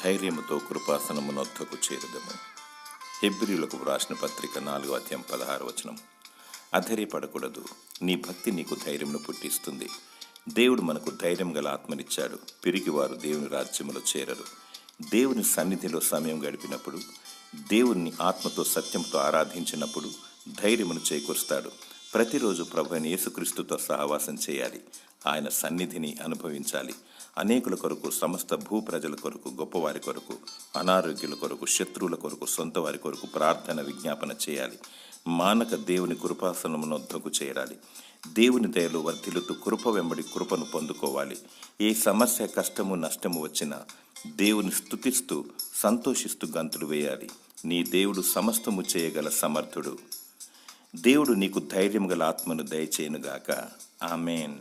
ధైర్యముతో కృపాసనమునొద్దకు చేరుదము. హెబ్రీయులకు వ్రాసిన పత్రిక 4:16. అధైర్యపడకూడదు, నీ భక్తి నీకు ధైర్యమును పుట్టిస్తుంది. దేవుడు మనకు ధైర్యం గల ఆత్మనిచ్చాడు. పిరిగివారు దేవుని రాజ్యములో చేరరు. దేవుని సన్నిధిలో సమయం గడిపినప్పుడు, దేవుని ఆత్మతో సత్యంతో ఆరాధించినప్పుడు ధైర్యమును చేకూరుస్తాడు. ప్రతిరోజు ప్రభువైన యేసుక్రీస్తుతో సహవాసం చేయాలి. ఆయన సన్నిధిని అనుభవించాలి. అనేకుల కొరకు, సమస్త భూ ప్రజల కొరకు, గొప్పవారి కొరకు, అనారోగ్యుల కొరకు, శత్రువుల కొరకు, సొంత వారి కొరకు ప్రార్థన విజ్ఞాపన చేయాలి. మానక దేవుని కృపాసనమునొద్దకు చేరాలి. దేవుని దయలో వర్ధిల్లుతూ కృప వెంబడి కృపను పొందుకోవాలి. ఏ సమస్య, కష్టము, నష్టము వచ్చినా దేవుని స్తుతిస్తూ సంతోషిస్తూ గంతులు వేయాలి. నీ దేవుడు సమస్తము చేయగల సమర్థుడు. దేవుడు నీకు ధైర్యం గల ఆత్మను దయచేయునుగాక. ఆమేన్.